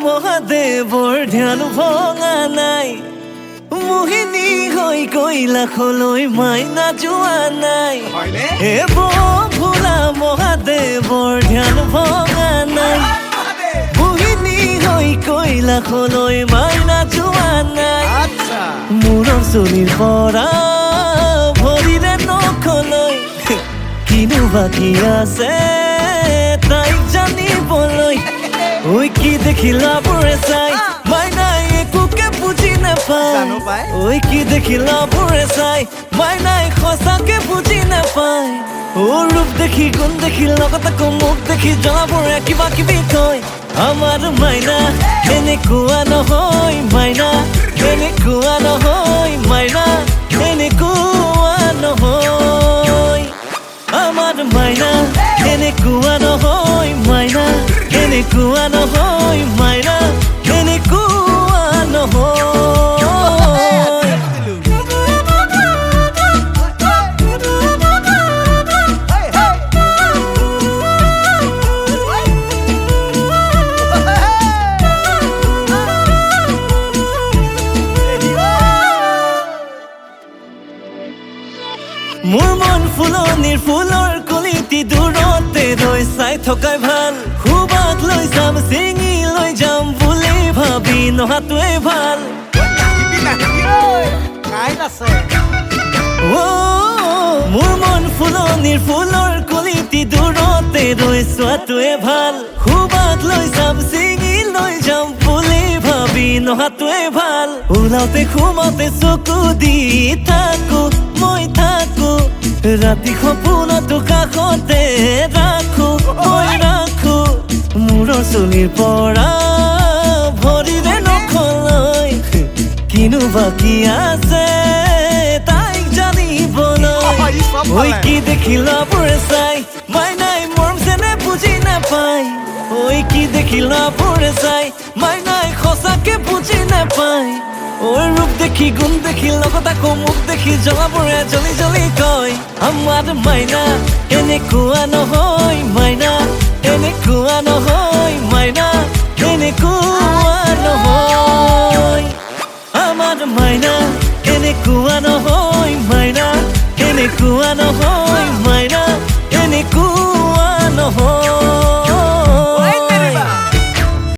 মহাদেৱৰ ধ্যান ভঙা নাই মোহিনী হৈ কৈলাশলৈ মাইনা যোৱা নাই হে ভোলা মহাদেৱৰ ধ্যান ভঙা নাই মোহিনী হৈ কৈলাশলৈ মাইনা যোৱা নাই মূৰৰ চুলিৰ পৰা ভৰিৰে নখলৈ কিনো বাকী আছে তাইক জানিবলৈ ঐ কি দেখিলা বুঢ়ে চাই মাইনাই একোকে বুজি নাপায় ঐ কি দেখিলা বুঢ়ে চাই মাইনাই সঁচাকে বুজি নাপায় ও ৰূপ দেখি গুণ দেখি লগত আকৌ মুখ দেখি জনাবোৰে কিবা কিবি কয় আমাৰ মাইনা এনেকুৱা নহয় মাইনা এনেকুৱা নহয় মাইনা এনেকুৱা নহয় আমাৰ মাইনা এনেকুৱা নহয় মাইনা এনেকুৱা নহয় মাইনা এনেকুৱা নহয় মোৰ মন ফুলনিৰ ফুলৰ কলিটি দূৰতে ৰৈ চাই থকাই ভাল খুবাক লৈ যাম চিঙি লৈ যাম বুলি ভাবি নহাটোৱে ভাল মোৰ মন ফুলনিৰ ফুলৰ কলিটি দূৰতে ৰৈ চোৱাটোৱে ভাল খুবাক লৈ যাম চিঙি লৈ যাম বুলি ভাবি নহাটোৱে ভাল ওলাওতে সোমাওতে চকু দি থাকো মই থাকো ৰাতি সপোনতো কাষতে ৰাখো মই ৰাখো মূৰৰ চুলিৰ পৰা ভৰিৰে নখলৈ কিনো বাকী আছে তাইক জানিবলৈ ঐ কি দেখিলা বুঢ়ে চাই মাইনাই মৰম যেনে বুজি নাপায় ঐ কি দেখিলা বুঢ়ে চাই মাইনাই সঁচাকে বুজি নাপায় ঐ ৰূপ দেখি গুণ দেখি লগত আকৌ মুখ দেখি জনাবোৰে জ্বলি জ্বলি কয় আমাৰ মাইনা এনেকুৱা নহয় মাইনা এনেকুৱা নহয় মাইনা এনেকুৱা নহয় আমাৰ মাইনা এনেকুৱা নহয় মাইনা এনেকুৱা নহয়